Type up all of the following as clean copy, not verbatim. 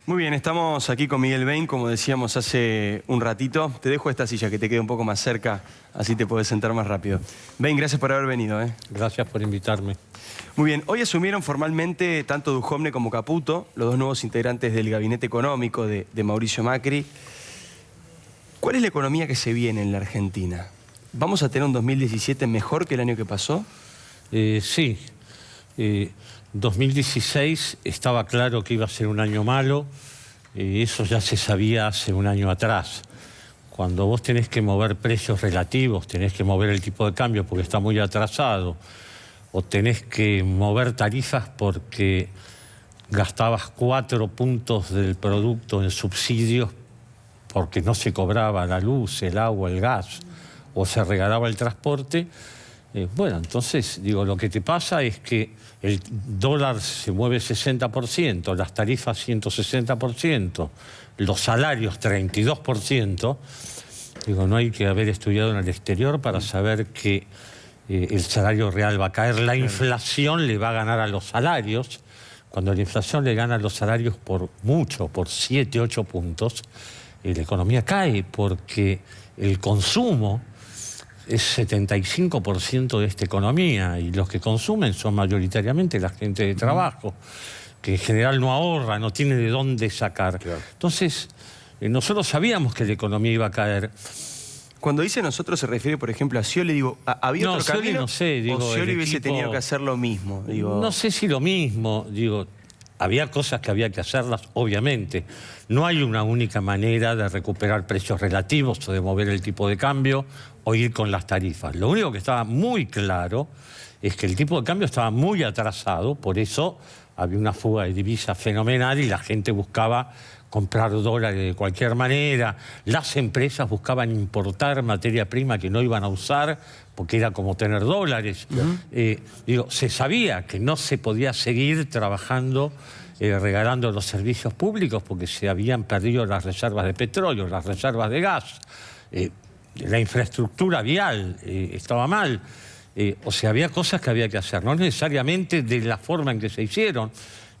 Muy bien, estamos aquí con Miguel Bain, como decíamos hace un ratito. Te dejo esta silla que te quede un poco más cerca, así te podés sentar más rápido. Bain, gracias por haber venido. Gracias por invitarme. Muy bien, hoy asumieron formalmente tanto Duhovne como Caputo, los dos nuevos integrantes del gabinete económico de Mauricio Macri. ¿Cuál es la economía que se viene en la Argentina? ¿Vamos a tener un 2017 mejor que el año que pasó? Sí. 2016 estaba claro que iba a ser un año malo. Eso ya se sabía hace un año atrás. Cuando vos tenés que mover precios relativos, tenés que mover el tipo de cambio porque está muy atrasado, o tenés que mover tarifas porque gastabas 4 puntos del producto en subsidios porque no se cobraba la luz, el agua, el gas, o se regalaba el transporte. Bueno, entonces, digo, lo que te pasa es que el dólar se mueve 60%, las tarifas 160%, los salarios 32%. Digo, no hay que haber estudiado en el exterior para saber que el salario real va a caer. La inflación le va a ganar a los salarios. Cuando la inflación le gana a los salarios por mucho, por 7, 8 puntos, la economía cae porque el consumo es 75% de esta economía y los que consumen son mayoritariamente la gente de trabajo, que en general no ahorra, no tiene de dónde sacar. Claro. Entonces, nosotros sabíamos que la economía iba a caer. Cuando dice nosotros se refiere, por ejemplo, a Scioli, digo, ¿había otro camino? No sé, digo, ¿O Scioli hubiese tenido que hacer lo mismo? Digo... No sé si lo mismo, digo... Había cosas que había que hacerlas, obviamente. No hay una única manera de recuperar precios relativos o de mover el tipo de cambio o ir con las tarifas. Lo único que estaba muy claro es que el tipo de cambio estaba muy atrasado, por eso había una fuga de divisas fenomenal y la gente buscaba comprar dólares de cualquier manera. Las empresas buscaban importar materia prima que no iban a usar porque era como tener dólares. Digo, se sabía que no se podía seguir trabajando regalando los servicios públicos porque se habían perdido las reservas de petróleo, las reservas de gas. La infraestructura vial estaba mal. O sea, había cosas que había que hacer, no necesariamente de la forma en que se hicieron,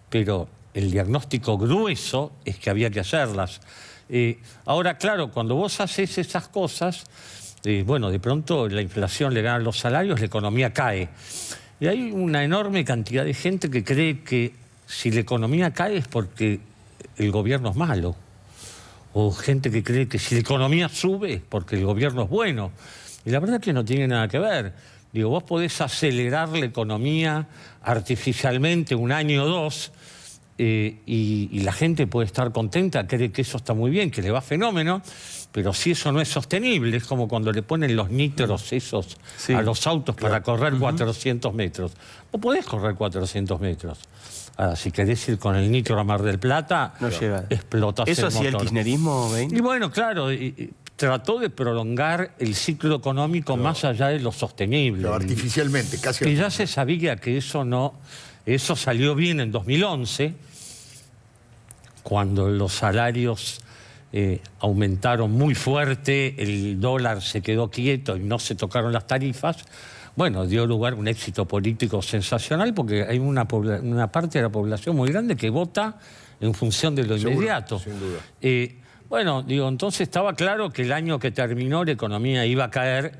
pero el diagnóstico grueso es que había que hacerlas. Ahora, claro, cuando vos haces esas cosas, bueno, de pronto la inflación le gana los salarios, la economía cae. Y hay una enorme cantidad de gente que cree que si la economía cae es porque el gobierno es malo. O gente que cree que si la economía sube es porque el gobierno es bueno. Y la verdad es que no tiene nada que ver. Digo, vos podés acelerar la economía artificialmente un año o dos y la gente puede estar contenta, cree que eso está muy bien, que le va fenómeno, pero si eso no es sostenible, es como cuando le ponen los nitros esos a los autos para correr 400 metros. Vos podés correr 400 metros. Ahora, si querés ir con el nitro a Mar del Plata, no explotas el motor. ¿Eso hacía el kirchnerismo, Bain? Y bueno, claro, trató de prolongar el ciclo económico más allá de lo sostenible. Pero artificialmente, casi. Y ya se sabía que eso no... Eso salió bien en 2011, cuando los salarios aumentaron muy fuerte, el dólar se quedó quieto y no se tocaron las tarifas. Bueno, dio lugar a un éxito político sensacional porque hay una parte de la población muy grande que vota en función de lo inmediato. Sin duda. Bueno, digo, entonces estaba claro que el año que terminó la economía iba a caer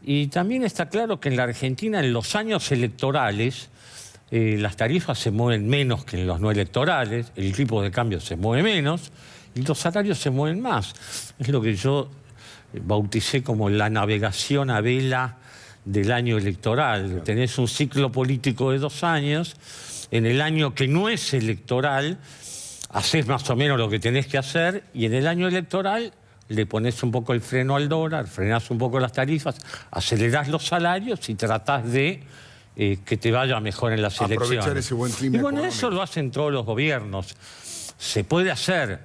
y también está claro que en la Argentina en los años electorales las tarifas se mueven menos que en los no electorales, el tipo de cambio se mueve menos y los salarios se mueven más. Es lo que yo bauticé como la navegación a vela del año electoral. Claro. Tenés un ciclo político de 2 años, en el año que no es electoral, haces más o menos lo que tenés que hacer y en el año electoral le pones un poco el freno al dólar, frenás un poco las tarifas, acelerás los salarios y tratás de que te vaya mejor en las elecciones. Aprovechar ese buen clima y bueno, económico. eso lo hacen todos los gobiernos. Se puede hacer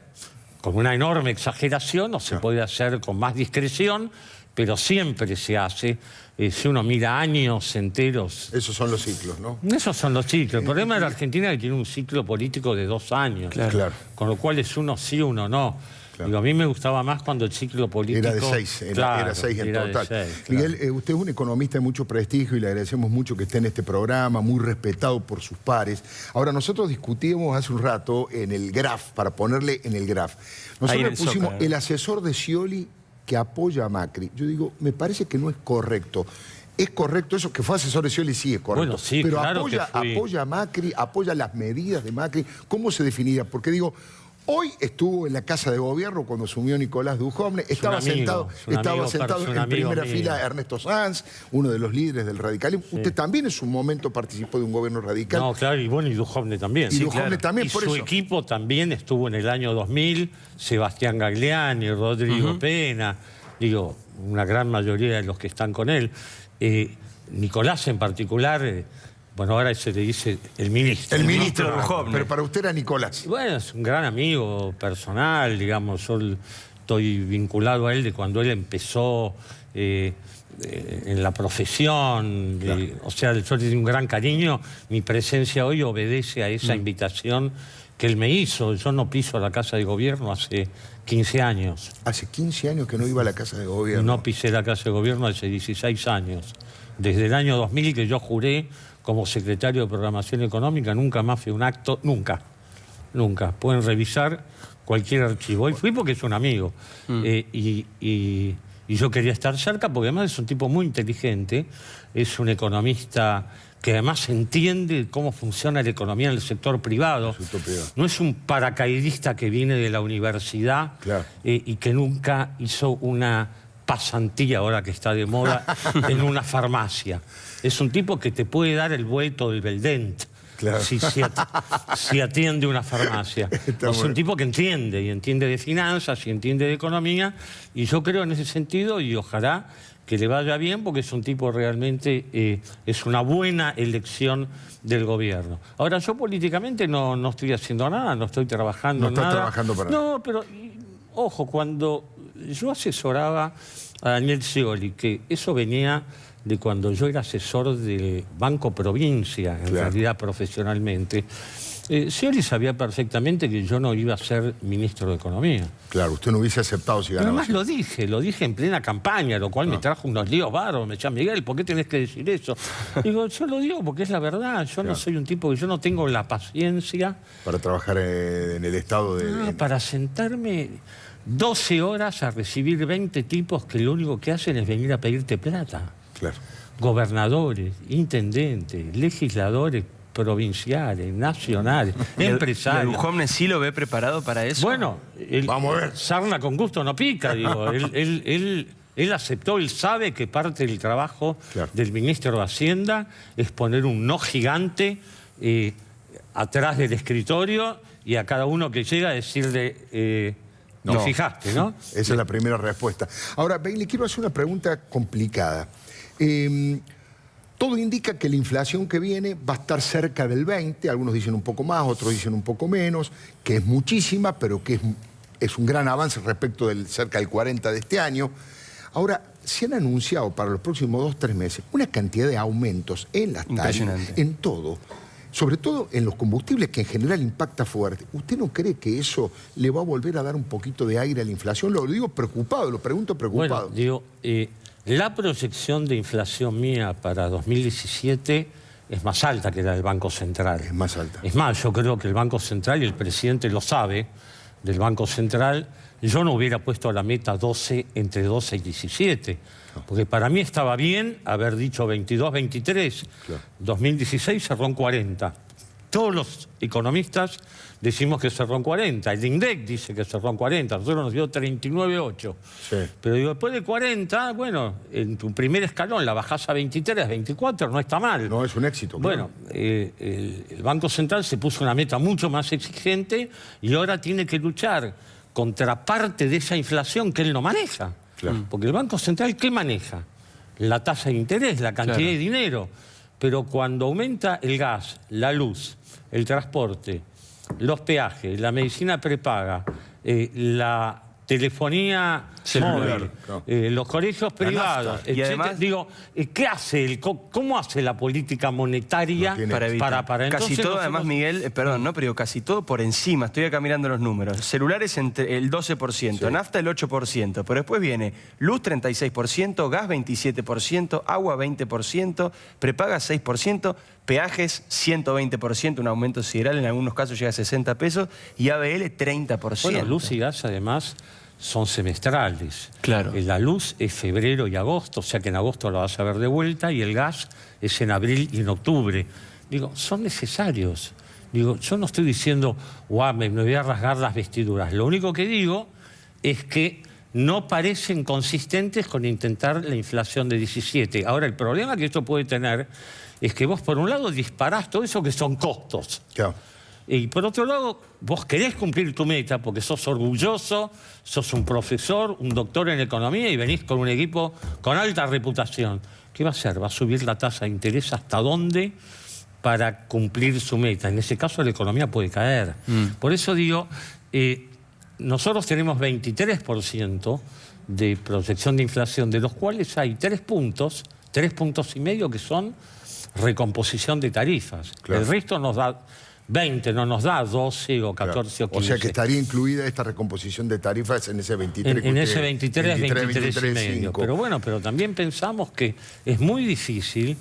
con una enorme exageración o se puede hacer con más discreción, pero siempre se hace. Si uno mira años enteros... Esos son los ciclos, ¿no? Esos son los ciclos. El problema de la Argentina es que tiene un ciclo político de 2 años. Claro. Con lo cual es uno sí, uno no. Claro. Digo, a mí me gustaba más cuando el ciclo político... Era de 6, Claro, era 6 en era de total. 6, claro. Miguel, usted es un economista de mucho prestigio y le agradecemos mucho que esté en este programa, muy respetado por sus pares. Ahora, nosotros discutíamos hace un rato en el graph, para ponerle en el graph. Nosotros le pusimos el asesor de Scioli que apoya a Macri. Yo digo, me parece que no es correcto. ¿Es correcto eso? Que fue asesor de Scioli, sí es correcto. Bueno, sí, pero claro apoya a Macri, apoya las medidas de Macri. ¿Cómo se definiría? Porque digo, hoy estuvo en la Casa de Gobierno cuando asumió Nicolás Duhovne, estaba sentado en primera fila Ernesto Sanz, uno de los líderes del radicalismo. Sí. Usted también en su momento participó de un gobierno radical. No, claro, y bueno, y Duhovne también. Y Duhovne también, y por su eso. equipo también estuvo en el año 2000, Sebastián Gagliani, Rodrigo Pena, digo, una gran mayoría de los que están con él. Nicolás en particular... Bueno, ahora se le dice el ministro. El ministro Duhovne. Pero para usted era Nicolás. Bueno, es un gran amigo personal, digamos. Yo estoy vinculado a él de cuando él empezó en la profesión. Claro. O sea, yo le tengo un gran cariño. Mi presencia hoy obedece a esa invitación que él me hizo. Yo no piso la Casa de Gobierno hace 15 años. Hace 15 años que no iba a la Casa de Gobierno. No pisé la Casa de Gobierno hace 16 años. Desde el año 2000 que yo juré como secretario de Programación Económica, nunca más fui a un acto, nunca. Pueden revisar cualquier archivo. Hoy fui porque es un amigo. Y yo quería estar cerca porque además es un tipo muy inteligente, es un economista que además entiende cómo funciona la economía en el sector privado. No es un paracaidista que viene de la universidad y que nunca hizo una pasantía, ahora que está de moda, en una farmacia. Es un tipo que te puede dar el vuelto del Beldent si atiende una farmacia. Es un tipo que entiende, y entiende de finanzas, y entiende de economía, y yo creo en ese sentido, y ojalá que le vaya bien, porque es un tipo realmente, es una buena elección del gobierno. Ahora, yo políticamente no estoy haciendo nada, no estoy trabajando nada. No está trabajando para nada. No, pero, ojo, cuando yo asesoraba a Daniel Scioli, que eso venía de cuando yo era asesor del Banco Provincia, en realidad profesionalmente, Scioli sabía perfectamente que yo no iba a ser ministro de Economía. Claro, usted no hubiese aceptado si ganaba. Además lo dije en plena campaña, lo cual me trajo unos líos bárbaros. Me decía, Miguel, ¿por qué tenés que decir eso? Digo, yo lo digo porque es la verdad. Yo no soy un tipo que yo no tengo la paciencia... Para trabajar en el Estado de... para sentarme 12 horas a recibir 20 tipos que lo único que hacen es venir a pedirte plata. Claro. Gobernadores, intendentes, legisladores provinciales, nacionales, empresarios. ¿Y a Duhovne sí lo ve preparado para eso? Bueno, vamos a ver. Sarna con gusto no pica, digo. Él aceptó, él sabe que parte del trabajo del ministro de Hacienda es poner un no gigante atrás del escritorio y a cada uno que llega decirle... no fijaste, ¿no? Esa es la primera respuesta. Ahora, le quiero hacer una pregunta complicada. Todo indica que la inflación que viene va a estar cerca del 20, algunos dicen un poco más, otros dicen un poco menos, que es muchísima, pero que es un gran avance respecto del cerca del 40 de este año. Ahora, se han anunciado para los próximos 2-3 meses una cantidad de aumentos en las tarifas, en todo. Sobre todo en los combustibles, que en general impacta fuerte. ¿Usted no cree que eso le va a volver a dar un poquito de aire a la inflación? Lo digo preocupado, lo pregunto preocupado. Bueno, digo, la proyección de inflación mía para 2017 es más alta que la del Banco Central. Es más alta. Es más, yo creo que el Banco Central, y el presidente lo sabe, del Banco Central, yo no hubiera puesto a la meta 12, entre 12 y 17. Porque para mí estaba bien haber dicho 22, 23. 2016 cerró en 40. Todos los economistas decimos que cerró en 40. El INDEC dice que cerró en 40. Nosotros nos dio 39,8. Pero digo, después de 40, bueno, en tu primer escalón la bajás a 23, 24, no está mal. No, es un éxito. Bueno, el Banco Central se puso una meta mucho más exigente y ahora tiene que luchar contra parte de esa inflación que él no maneja. Porque el Banco Central, ¿qué maneja? La tasa de interés, la cantidad de dinero. Pero cuando aumenta el gas, la luz, el transporte, los peajes, la medicina prepaga, la telefonía celular, móvil, claro. los colegios privados, nafta. Y etcétera. además- Digo, ¿qué hace cómo hace la política monetaria No tiene- para evitar. para Casi entonces todo, nosotros- además, Miguel, perdón, ¿no? Pero digo, casi todo por encima, estoy acá mirando los números. Celulares entre el 12%, Sí. nafta el 8%, pero después viene luz 36%, gas 27%, agua 20%, prepaga 6%, peajes 120%, un aumento sideral, en algunos casos llega a 60 pesos, y ABL 30%. Bueno, luz y gas además son semestrales. Claro. La luz es febrero y agosto, o sea que en agosto la vas a ver de vuelta, y el gas es en abril y en octubre. Digo, son necesarios. Digo, yo no estoy diciendo, guau, me voy a rasgar las vestiduras. Lo único que digo es que no parecen consistentes con intentar la inflación de 17. Ahora, el problema que esto puede tener es que vos, por un lado, disparás todo eso que son costos. Claro. Y por otro lado, vos querés cumplir tu meta porque sos orgulloso, sos un profesor, un doctor en economía y venís con un equipo con alta reputación. ¿Qué va a hacer? ¿Va a subir la tasa de interés hasta dónde para cumplir su meta? En ese caso la economía puede caer. Por eso digo, nosotros tenemos 23% de proyección de inflación, de los cuales hay 3 puntos y medio que son recomposición de tarifas. Claro. El resto nos da 20, no nos da 12 o 14 o 15. O sea que estaría incluida esta recomposición de tarifas en ese 23. En ese 23 y medio. 5. Pero bueno, pero también pensamos que es muy difícil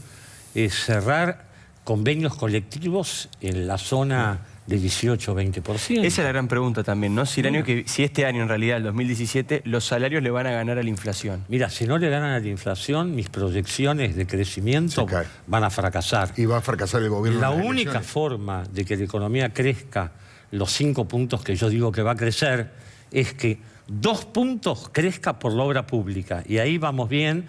cerrar convenios colectivos en la zona de 18 o 20%. Esa es la gran pregunta también, ¿no? Si este año, en realidad, el 2017, los salarios le van a ganar a la inflación. Mira, si no le ganan a la inflación, mis proyecciones de crecimiento Se cae. van a fracasar. Y va a fracasar el gobierno. La en las única elecciones. forma de que la economía crezca los 5 puntos que yo digo que va a crecer es que 2 puntos crezca por la obra pública. Y ahí vamos bien.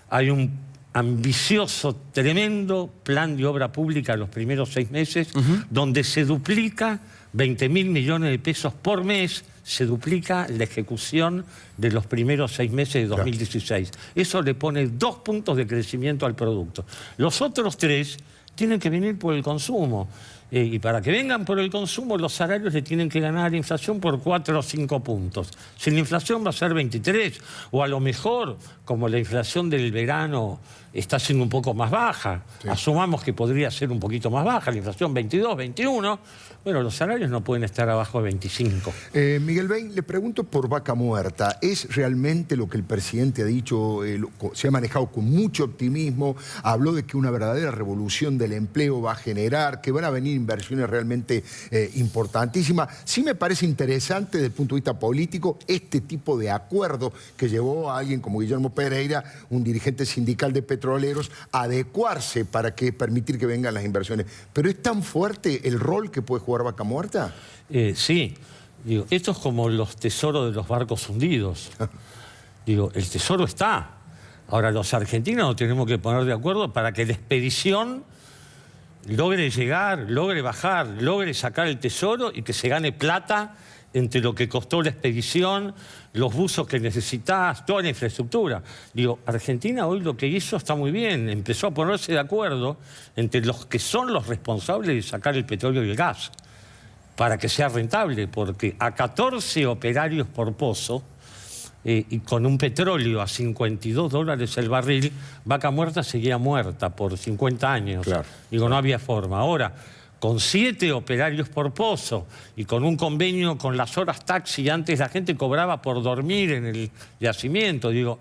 Hay un ambicioso, tremendo plan de obra pública en los primeros 6 meses, donde se duplica 20.000 millones de pesos por mes, se duplica la ejecución de los primeros 6 meses de 2016. Eso le pone 2 puntos de crecimiento al producto. Los otros 3 tienen que venir por el consumo. Y para que vengan por el consumo, los salarios le tienen que ganar a la inflación por 4 o 5 puntos. Si la inflación va a ser 23, o a lo mejor, como la inflación del verano está siendo un poco más baja, asumamos que podría ser un poquito más baja, la inflación 22, 21, bueno, los salarios no pueden estar abajo de 25. Miguel Bain, le pregunto por Vaca Muerta. ¿Es realmente lo que el presidente ha dicho? Se ha manejado con mucho optimismo. Habló de que una verdadera revolución del empleo va a generar, que van a venir inversiones realmente importantísimas. Sí me parece interesante desde el punto de vista político este tipo de acuerdo que llevó a alguien como Guillermo Pereira, un dirigente sindical de petroleros, a adecuarse para permitir que vengan las inversiones. Pero ¿es tan fuerte el rol que puede jugar Vaca Muerta? Sí. Digo, esto es como los tesoros de los barcos hundidos. Digo, el tesoro está. Ahora, los argentinos nos tenemos que poner de acuerdo para que la expedición logre llegar, logre bajar, logre sacar el tesoro y que se gane plata entre lo que costó la expedición, los buzos que necesitás, toda la infraestructura. Digo, Argentina hoy lo que hizo está muy bien, empezó a ponerse de acuerdo entre los que son los responsables de sacar el petróleo y el gas, para que sea rentable, porque a 14 operarios por pozo, y con un petróleo a $52 el barril, Vaca Muerta seguía muerta por 50 años. Claro. Digo, no había forma. Ahora, con 7 operarios por pozo y con un convenio con las horas taxi, antes la gente cobraba por dormir en el yacimiento. Digo,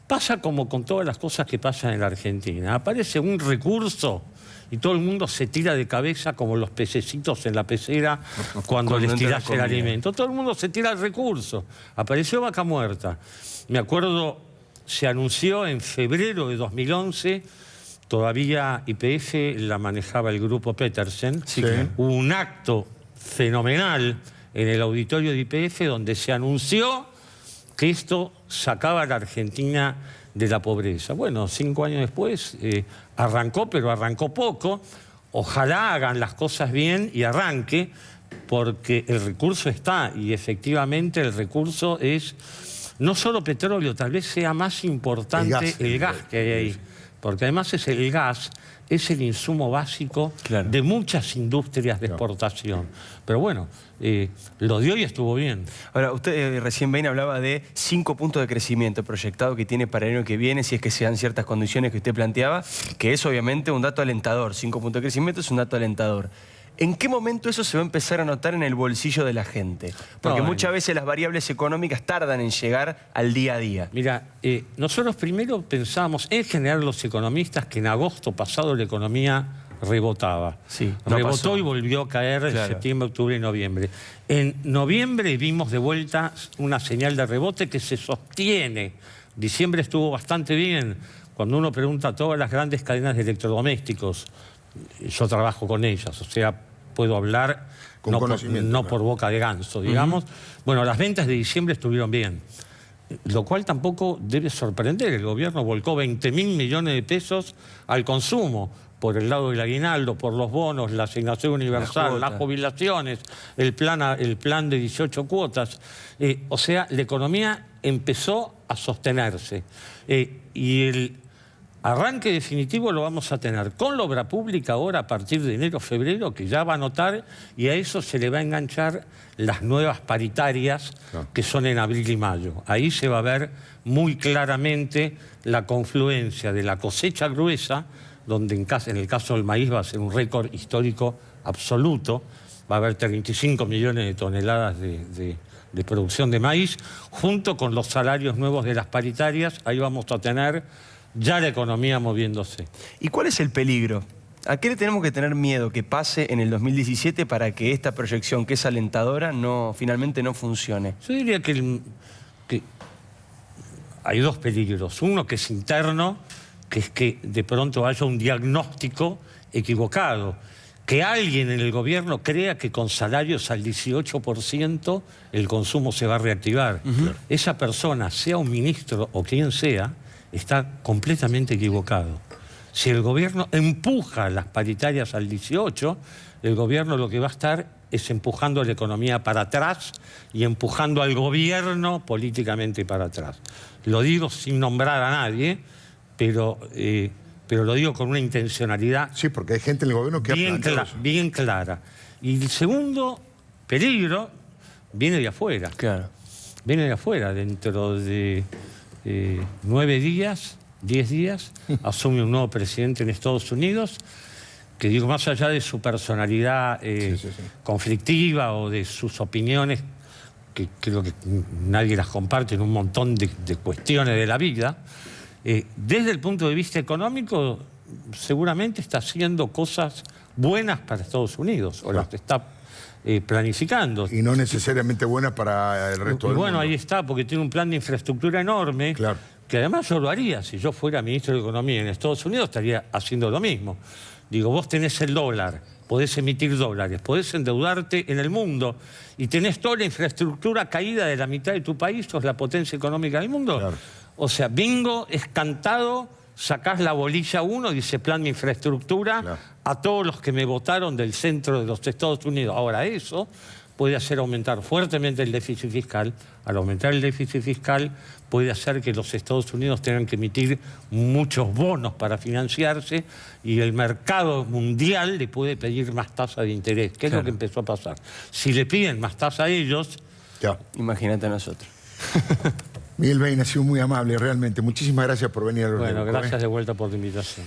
pasa como con todas las cosas que pasan en la Argentina. Aparece un recurso y todo el mundo se tira de cabeza como los pececitos en la pecera cuando les tiras el alimento. Todo el mundo se tira el recurso. Apareció Vaca Muerta. Me acuerdo, se anunció en febrero de 2011, todavía YPF la manejaba el grupo Petersen. Sí. Hubo un acto fenomenal en el auditorio de YPF donde se anunció que esto sacaba a la Argentina de la pobreza. Bueno, 5 años después arrancó, pero arrancó poco. Ojalá hagan las cosas bien y arranque, porque el recurso está, y efectivamente el recurso es no solo petróleo, tal vez sea más importante el gas que hay ahí. porque además es el gas, es el insumo básico Claro. de muchas industrias de exportación. Pero bueno, lo dio y estuvo bien. Ahora, usted recién bien hablaba de 5 puntos de crecimiento proyectado que tiene para el año que viene, si es que se dan ciertas condiciones que usted planteaba, que es obviamente un dato alentador. 5 puntos de crecimiento es un dato alentador. ¿En qué momento eso se va a empezar a notar en el bolsillo de la gente? Porque No, muchas veces las variables económicas tardan en llegar al día a día. Mira, nosotros primero pensábamos, en general los economistas, que en agosto pasado la economía rebotaba. Sí, no rebotó pasó. y volvió a caer en Claro. septiembre, octubre y noviembre. En noviembre vimos de vuelta una señal de rebote que se sostiene. Diciembre estuvo bastante bien. Cuando uno pregunta a todas las grandes cadenas de electrodomésticos, yo trabajo con ellas, o sea, puedo hablar Con conocimiento, no claro. por boca de ganso, digamos. Bueno, las ventas de diciembre estuvieron bien, lo cual tampoco debe sorprender. El gobierno volcó 20.000 millones de pesos al consumo, por el lado del aguinaldo, por los bonos, la asignación universal, las jubilaciones, el plan de 18 cuotas. O sea, la economía empezó a sostenerse. Y el arranque definitivo lo vamos a tener con la obra pública ahora a partir de enero, febrero, que ya va a notar, y a eso se le va a enganchar las nuevas paritarias que son en abril y mayo. Ahí se va a ver muy claramente la confluencia de la cosecha gruesa, donde en el caso del maíz va a ser un récord histórico absoluto, va a haber 35 millones de toneladas de producción de maíz, junto con los salarios nuevos de las paritarias. Ahí vamos a tener ya la economía moviéndose. ¿Y cuál es el peligro? ¿A qué le tenemos que tener miedo que pase en el 2017 para que esta proyección, que es alentadora, finalmente no funcione? Yo diría que hay dos peligros. Uno que es interno, que es que de pronto haya un diagnóstico equivocado. Que alguien en el gobierno crea que con salarios al 18% el consumo se va a reactivar. Esa persona, sea un ministro o quien sea, está completamente equivocado. Si el gobierno empuja las paritarias al 18%, el gobierno lo que va a estar es empujando la economía para atrás y empujando al gobierno políticamente para atrás. Lo digo sin nombrar a nadie, pero lo digo con una intencionalidad Sí, porque hay gente en el gobierno que ha planteado eso. bien clara. Y el segundo peligro viene de afuera. Claro. Viene de afuera. Dentro de 9 días, 10 días, asume un nuevo presidente en Estados Unidos, que digo, más allá de su personalidad conflictiva o de sus opiniones, que creo que nadie las comparte en un montón de cuestiones de la vida, desde el punto de vista económico, seguramente está haciendo cosas buenas para Estados Unidos, o las está planificando. Y no necesariamente buena para el resto del Bueno, mundo. ahí está, porque tiene un plan de infraestructura enorme, Claro. que además yo lo haría. Si yo fuera ministro de Economía en Estados Unidos, estaría haciendo lo mismo. Digo, vos tenés el dólar, podés emitir dólares, podés endeudarte en el mundo y tenés toda la infraestructura caída de la mitad de tu país, sos la potencia económica del mundo. Claro. O sea, bingo, es cantado, sacás la bolilla 1, dice plan de infraestructura, Claro. a todos los que me votaron del centro de los Estados Unidos. Ahora eso puede hacer aumentar fuertemente el déficit fiscal. Al aumentar el déficit fiscal puede hacer que los Estados Unidos tengan que emitir muchos bonos para financiarse y el mercado mundial le puede pedir más tasa de interés, que es lo que empezó a pasar. Si le piden más tasa a ellos... Ya. Imagínate a nosotros. Miguel Bain ha sido muy amable, realmente. Muchísimas gracias por venir a los Bueno, Leuco, gracias de vuelta por la invitación.